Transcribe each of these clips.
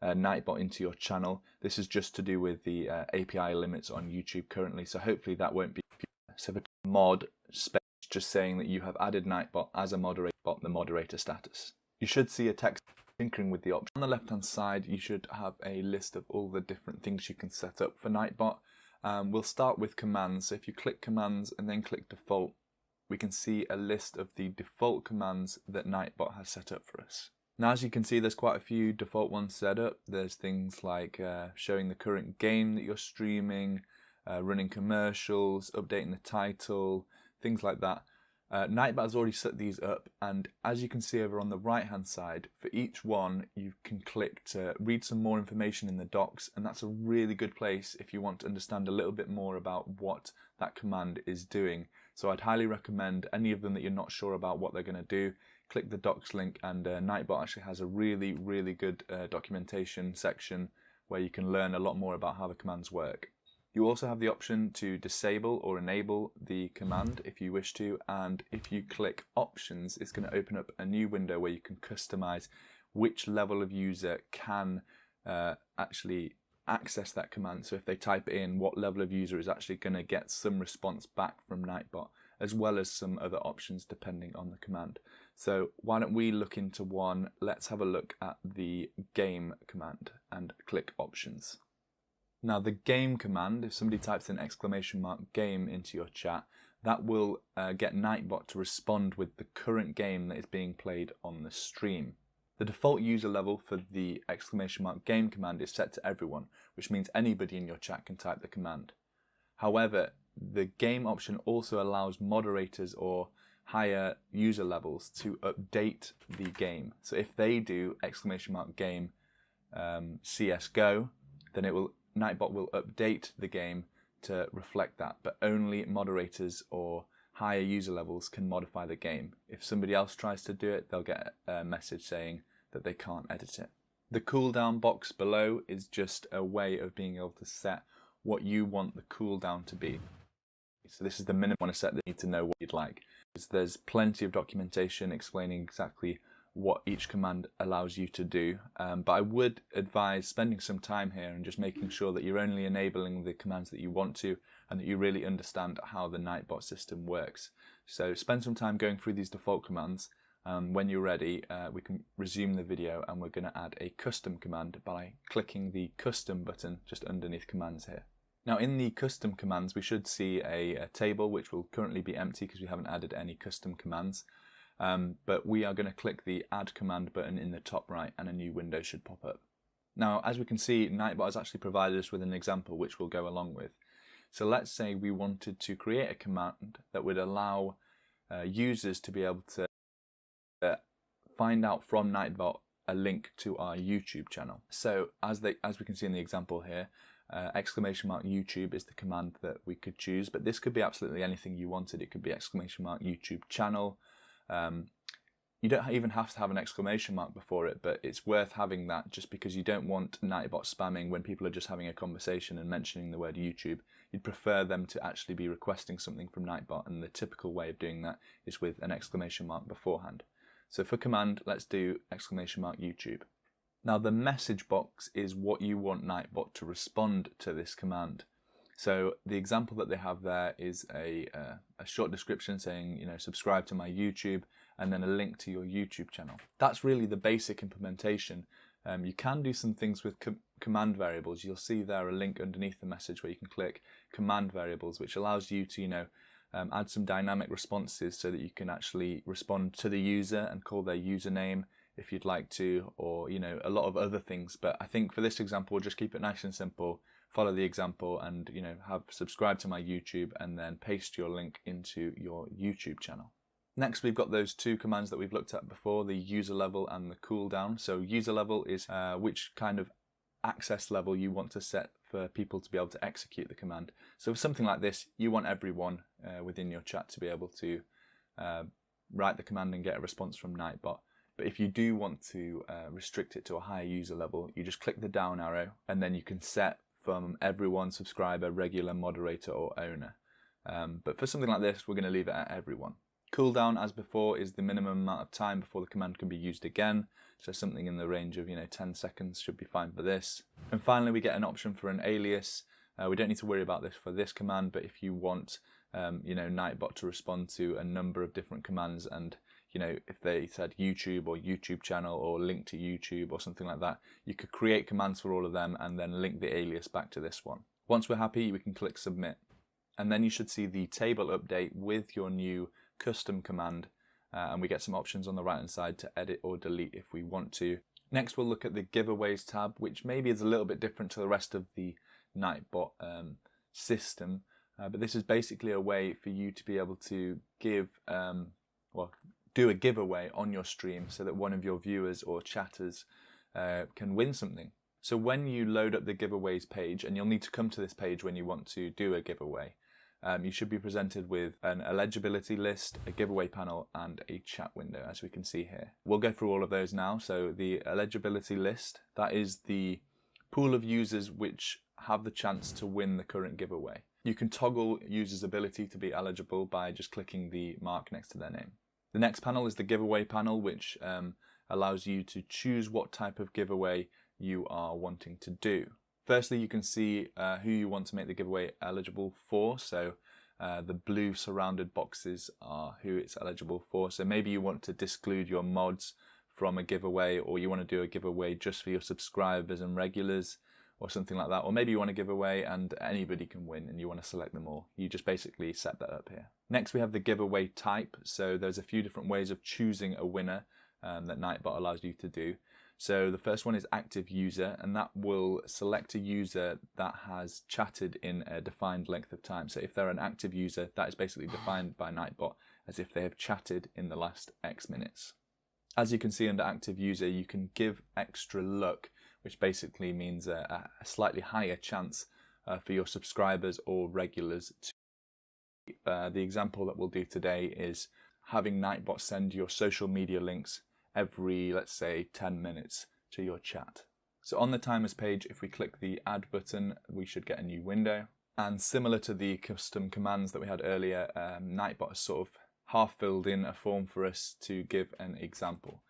Nightbot into your channel. This is just to do with the API limits on YouTube currently, so hopefully that won't be. So for mod space, just saying that you have added Nightbot as a moderator bot, the moderator status. You should see a text tinkering with the option. On the left hand side you should have a list of all the different things you can set up for Nightbot. We'll start with commands. So if you click commands and then click default, we can see a list of the default commands that Nightbot has set up for us. Now as you can see, there's quite a few default ones set up. There's things like showing the current game that you're streaming, running commercials, updating the title, things like that. Nightbot has already set these up, and as you can see over on the right hand side, for each one you can click to read some more information in the docs, and that's a really good place if you want to understand a little bit more about what that command is doing. So I'd highly recommend any of them that you're not sure about what they're going to do, click the docs link, and Nightbot actually has a really good documentation section where you can learn a lot more about how the commands work. You also have the option to disable or enable the command if you wish to, and if you click options, it's going to open up a new window where you can customize which level of user can actually access that command. So if they type in, what level of user is actually going to get some response back from Nightbot, as well as some other options depending on the command. So why don't we look into one? Let's have a look at the game command and click options. Now the game command, if somebody types in !game into your chat, that will get Nightbot to respond with the current game that is being played on the stream. The default user level for the !game command is set to everyone, which means anybody in your chat can type the command. However, the game option also allows moderators or higher user levels to update the game. So if they do !game CSGO, then Nightbot will update the game to reflect that, but only moderators or higher user levels can modify the game. If somebody else tries to do it, they'll get a message saying that they can't edit it. The cooldown box below is just a way of being able to set what you want the cooldown to be. So this is the minimum you want to set that you need to know what you'd like. There's plenty of documentation explaining exactly what each command allows you to do, but I would advise spending some time here and just making sure that you're only enabling the commands that you want to, and that you really understand how the Nightbot system works. So spend some time going through these default commands. When you're ready, we can resume the video, and we're going to add a custom command by clicking the custom button just underneath commands here. Now in the custom commands we should see a table which will currently be empty because we haven't added any custom commands. But we are going to click the add command button in the top right, and a new window should pop up. Now as we can see, Nightbot has actually provided us with an example which we'll go along with. So let's say we wanted to create a command that would allow users to be able to find out from Nightbot a link to our YouTube channel. So as we can see in the example here, !YouTube is the command that we could choose, but this could be absolutely anything you wanted. It could be !YouTube channel. You don't even have to have an exclamation mark before it, but it's worth having that just because you don't want Nightbot spamming when people are just having a conversation and mentioning the word YouTube. You'd prefer them to actually be requesting something from Nightbot, and the typical way of doing that is with an exclamation mark beforehand. So for command, let's do !YouTube. Now the message box is what you want Nightbot to respond to this command. So the example that they have there is a short description saying, you know, subscribe to my YouTube, and then a link to your YouTube channel. That's really the basic implementation. You can do some things with command variables. You'll see there a link underneath the message where you can click command variables, which allows you to, you know, add some dynamic responses so that you can actually respond to the user and call their username if you'd like to, or, you know, a lot of other things. But I think for this example, we'll just keep it nice and simple. Follow the example and, you know, have subscribe to my YouTube, and then paste your link into your YouTube channel. Next, we've got those two commands that we've looked at before, the user level and the cooldown. So user level is which kind of access level you want to set for people to be able to execute the command. So for something like this, you want everyone within your chat to be able to write the command and get a response from Nightbot. But if you do want to restrict it to a higher user level, you just click the down arrow, and then you can set from everyone, subscriber, regular, moderator, or owner. But for something like this, we're going to leave it at everyone. Cooldown, as before, is the minimum amount of time before the command can be used again. So something in the range of 10 seconds should be fine for this. And finally, we get an option for an alias. We don't need to worry about this for this command, but if you want Nightbot to respond to a number of different commands, and if they said YouTube or YouTube channel or link to YouTube or something like that, you could create commands for all of them and then link the alias back to this one. Once we're happy, we can click submit. And then you should see the table update with your new custom command, and we get some options on the right hand side to edit or delete if we want to. Next, we'll look at the giveaways tab, which maybe is a little bit different to the rest of the Nightbot system, but this is basically a way for you to be able to give do a giveaway on your stream so that one of your viewers or chatters can win something. So when you load up the giveaways page, and you'll need to come to this page when you want to do a giveaway, you should be presented with an eligibility list, a giveaway panel, and a chat window, as we can see here. We'll go through all of those now. So the eligibility list, that is the pool of users which have the chance to win the current giveaway. You can toggle users' ability to be eligible by just clicking the mark next to their name. The next panel is the giveaway panel, which allows you to choose what type of giveaway you are wanting to do. Firstly, you can see who you want to make the giveaway eligible for. So the blue surrounded boxes are who it's eligible for. So maybe you want to disclude your mods from a giveaway, or you want to do a giveaway just for your subscribers and regulars, or something like that. Or maybe you want a giveaway and anybody can win and you want to select them all. You just basically set that up here. Next, we have the giveaway type. So there's a few different ways of choosing a winner that Nightbot allows you to do. So the first one is active user, and that will select a user that has chatted in a defined length of time. So if they're an active user, that is basically defined by Nightbot as if they have chatted in the last X minutes. As you can see under active user, you can give extra luck, which basically means a slightly higher chance for your subscribers or regulars to. The example that we'll do today is having Nightbot send your social media links every, let's say, 10 minutes to your chat. So on the timers page, if we click the add button, we should get a new window. And similar to the custom commands that we had earlier, Nightbot has sort of half filled in a form for us to give an example.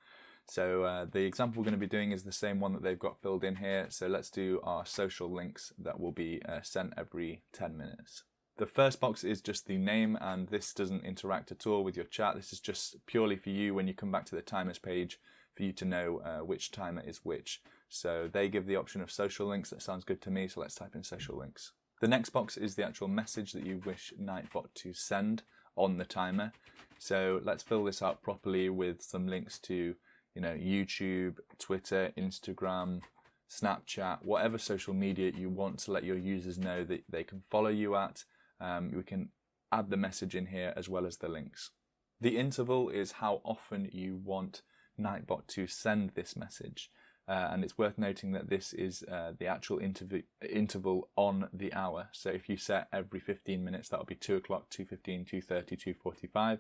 So the example we're going to be doing is the same one that they've got filled in here. So let's do our social links that will be sent every 10 minutes. The first box is just the name, and this doesn't interact at all with your chat. This is just purely for you when you come back to the timers page for you to know which timer is which. So they give the option of social links. That sounds good to me, so let's type in social links. The next box is the actual message that you wish Nightbot to send on the timer. So let's fill this out properly with some links to YouTube, Twitter, Instagram, Snapchat, whatever social media you want to let your users know that they can follow you at. We can add the message in here as well as the links. The interval is how often you want Nightbot to send this message. And it's worth noting that this is the actual interval on the hour. So if you set every 15 minutes, that'll be 2 o'clock, 2:15, 2:30, 2:45.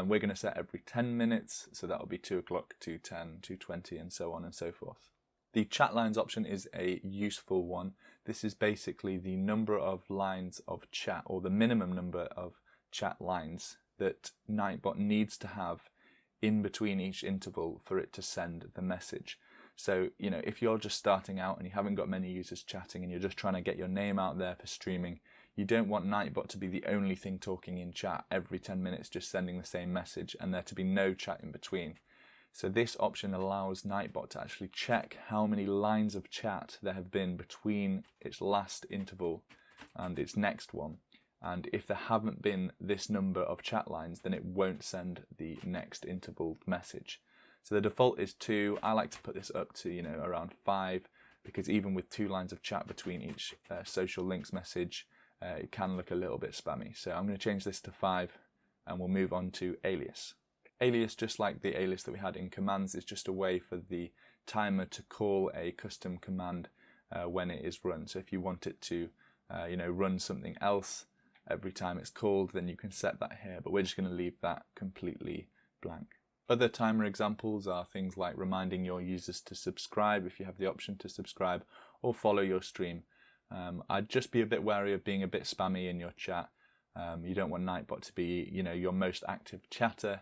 We're going to set every 10 minutes, so that'll be 2 o'clock, 2:10, 2:20, and so on and so forth. The chat lines option is a useful one. This is basically the number of lines of chat, or the minimum number of chat lines that Nightbot needs to have in between each interval for it to send the message. So, if you're just starting out and you haven't got many users chatting and you're just trying to get your name out there for streaming, you don't want Nightbot to be the only thing talking in chat every 10 minutes, just sending the same message, and there to be no chat in between. So this option allows Nightbot to actually check how many lines of chat there have been between its last interval and its next one. And if there haven't been this number of chat lines, then it won't send the next interval message. So the default is 2. I like to put this up to around 5, because even with 2 lines of chat between each social links message, it can look a little bit spammy. So I'm going to change this to 5, and we'll move on to alias. Alias, just like the alias that we had in commands, is just a way for the timer to call a custom command when it is run. So if you want it to run something else every time it's called, then you can set that here, but we're just going to leave that completely blank. Other timer examples are things like reminding your users to subscribe if you have the option to subscribe, or follow your stream. I'd just be a bit wary of being a bit spammy in your chat. You don't want Nightbot to be, your most active chatter.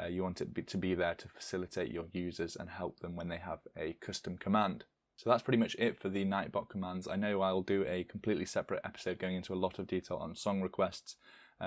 You want it to be there to facilitate your users and help them when they have a custom command. So that's pretty much it for the Nightbot commands. I know I'll do a completely separate episode going into a lot of detail on song requests,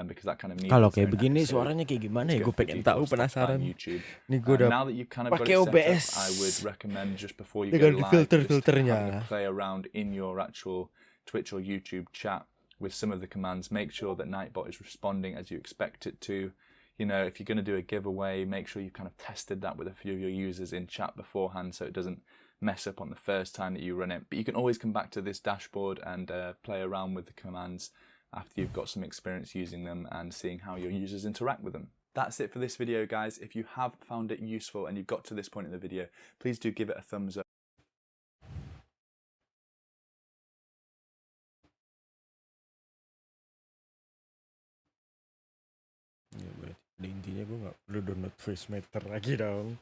because that kind of needs Kalau its kayak own begini episode. suaranya kayak gimana ya? Let's go Gue through pengen detailed tahu, stuff about penasaran. YouTube. Nih gue udah Now that you've kind of got pakai it set OBS. up, I would recommend just before you Dengan go live, just having filter-filternya. a play around in your actual Twitch or YouTube chat with some of the commands. Make sure that Nightbot is responding as you expect it to. If you're going to do a giveaway, make sure you've kind of tested that with a few of your users in chat beforehand so it doesn't mess up on the first time that you run it. But you can always come back to this dashboard and play around with the commands after you've got some experience using them and seeing how your users interact with them. That's it for this video, guys. If you have found it useful and you've got to this point in the video, please do give it a thumbs up. Ya, berarti intinya gue nggak perlu download voice meter lagi dong.